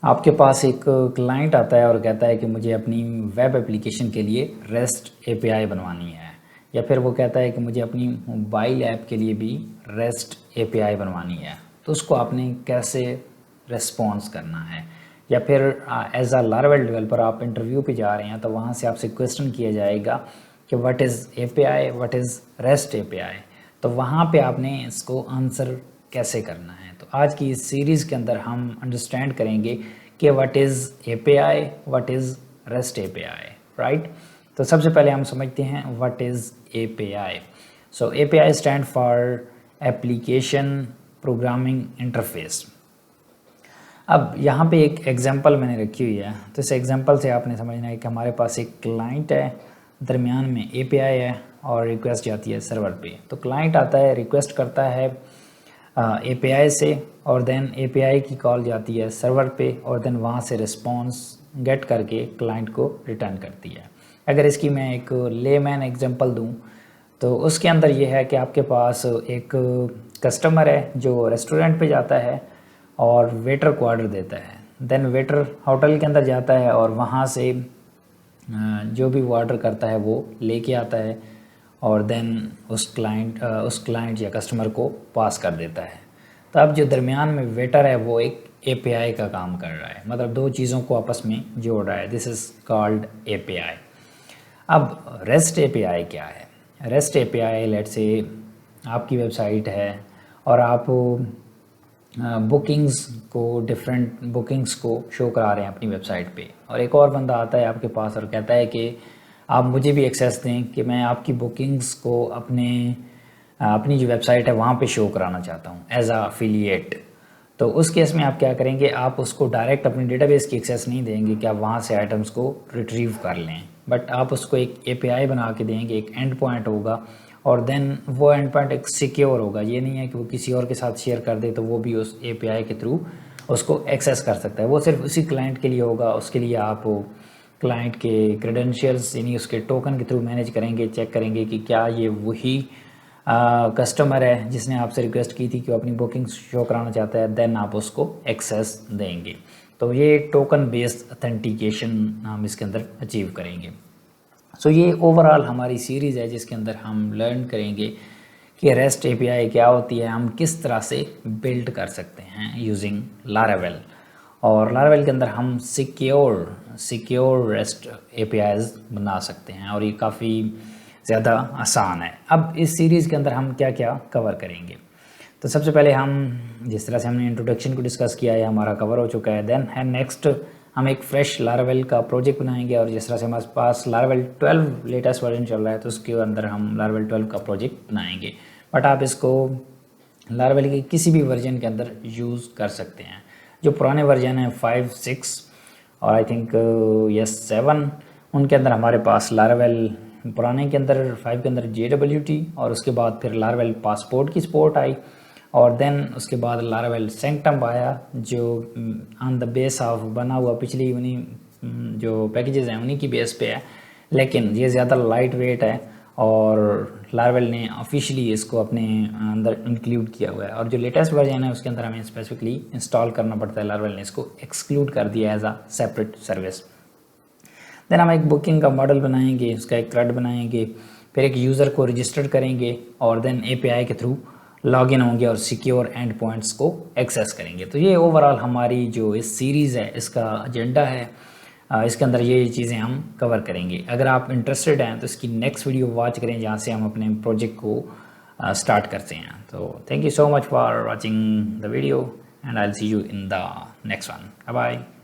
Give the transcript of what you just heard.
आपके पास एक क्लाइंट आता है और कहता है कि मुझे अपनी वेब एप्लीकेशन के लिए रेस्ट एपीआई बनवानी है, या फिर वो कहता है कि मुझे अपनी मोबाइल ऐप के लिए भी रेस्ट एपीआई बनवानी है। तो उसको आपने कैसे रिस्पॉन्स करना है, या फिर एज अ लारावेल डेवलपर आप इंटरव्यू पे जा रहे हैं तो वहाँ से आपसे क्वेश्चन किया जाएगा कि what is API, what is rest API. तो वहाँ पे आपने इसको आंसर कैसे करना है। तो आज की इस सीरीज़ के अंदर हम अंडरस्टैंड करेंगे कि what is API, what is rest API, right. तो सबसे पहले हम समझते हैं what is API. So API stand for application programming interface. अब यहाँ पे एक एग्जांपल मैंने रखी हुई है, तो इस एग्जांपल से आपने समझना है कि हमारे पास एक क्लाइंट है, दरमियान में एपीआई है और रिक्वेस्ट जाती है सर्वर पे। तो क्लाइंट आता है, रिक्वेस्ट करता है एपीआई से, और देन एपीआई की कॉल जाती है सर्वर पे, और देन वहाँ से रिस्पॉन्स गेट करके क्लाइंट को रिटर्न करती है। अगर इसकी मैं एक लेमैन एग्जांपल दूँ तो उसके अंदर ये है कि आपके पास एक कस्टमर है जो रेस्टोरेंट पे जाता है और वेटर को ऑर्डर देता है। देन वेटर होटल के अंदर जाता है और वहाँ से जो भी वो ऑर्डर करता है वो लेके आता है, और देन उस क्लाइंट या कस्टमर को पास कर देता है। तो अब जो दरमियान में वेटर है वो एक एपीआई का काम कर रहा है, मतलब दो चीज़ों को आपस में जोड़ रहा है। This is called API. अब रेस्ट एपीआई क्या है? रेस्ट एपीआई लेट से आपकी वेबसाइट है और आप बुकिंग्स को, डिफरेंट बुकिंग्स को शो करा रहे हैं अपनी वेबसाइट पे, और एक और बंदा आता है आपके पास और कहता है कि आप मुझे भी एक्सेस दें कि मैं आपकी बुकिंग्स को अपनी जो वेबसाइट है वहाँ पे शो कराना चाहता हूँ एज अ एफिलिएट। तो उस केस में आप क्या करेंगे, आप उसको डायरेक्ट अपनी डेटाबेस की एक्सेस नहीं देंगे कि आप वहाँ से आइटम्स को रिट्रीव कर लें, बट आप उसको एक एपीआई बना के देंगे, एक एंड पॉइंट होगा, और देन वो एंड पॉइंट एक सिक्योर होगा। ये नहीं है कि वो किसी और के साथ शेयर कर दे तो वो भी उस एपीआई के थ्रू उसको एक्सेस कर सकता है। वो सिर्फ उसी क्लाइंट के लिए होगा। उसके लिए आप क्लाइंट के क्रेडेंशियल्स यानी उसके टोकन के थ्रू मैनेज करेंगे, चेक करेंगे कि क्या ये वही कस्टमर है जिसने आपसे रिक्वेस्ट की थी कि वो अपनी बुकिंग शो कराना चाहता है, देन आप उसको एक्सेस देंगे। तो ये टोकन बेस्ड अथेंटिकेशन हम इसके अंदर अचीव करेंगे। सो ये ओवरऑल हमारी सीरीज़ है जिसके अंदर हम लर्न करेंगे कि रेस्ट एपीआई क्या होती है, हम किस तरह से बिल्ड कर सकते हैं यूजिंग लारावेल, और लारावेल के अंदर हम सिक्योर रेस्ट एपीआईज बना सकते हैं, और ये काफ़ी ज़्यादा आसान है। अब इस सीरीज़ के अंदर हम क्या क्या कवर करेंगे, तो सबसे पहले हम जिस तरह से हमने इंट्रोडक्शन को डिस्कस किया है हमारा कवर हो चुका है। देन है नेक्स्ट हम एक फ्रेश लारावेल का प्रोजेक्ट बनाएंगे, और जिस तरह से हमारे पास लारावेल 12 लेटेस्ट वर्जन चल रहा है तो उसके अंदर हम लारावेल 12 का प्रोजेक्ट बनाएंगे। बट आप इसको लारावेल के किसी भी वर्जन के अंदर यूज़ कर सकते हैं। जो पुराने वर्जन हैं 5, 6 और आई थिंक 7, उनके अंदर हमारे पास लारावेल पुराने के अंदर 5 के अंदर JWT, और उसके बाद फिर लारावेल पासपोर्ट की सपोर्ट आई, और देन उसके बाद लारावेल सैंक्टम आया जो ऑन द बेस ऑफ बना हुआ पिछली उन्हीं जो पैकेजेस हैं उन्हीं की बेस पे है, लेकिन ये ज़्यादा लाइट वेट है और लारावेल ने ऑफिशियली इसको अपने अंदर इंक्लूड किया हुआ है। और जो लेटेस्ट वर्जन है उसके अंदर हमें स्पेसिफिकली इंस्टॉल करना पड़ता है, लारावेल ने इसको एक्सक्लूड कर दिया as a separate service. Then हम एक बुकिंग का मॉडल बनाएंगे, उसका एक थ्रेड बनाएंगे, फिर एक यूज़र को रजिस्टर करेंगे, और देन एपीआई के थ्रू लॉगिन होंगे और सिक्योर एंड पॉइंट्स को एक्सेस करेंगे। तो ये ओवरऑल हमारी जो इस सीरीज़ है इसका एजेंडा है। इसके अंदर ये चीज़ें हम कवर करेंगे। अगर आप इंटरेस्टेड हैं तो इसकी नेक्स्ट वीडियो वॉच करें जहाँ से हम अपने प्रोजेक्ट को स्टार्ट करते हैं। तो thank you so much for watching the video and I will see you in the next one. Bye bye.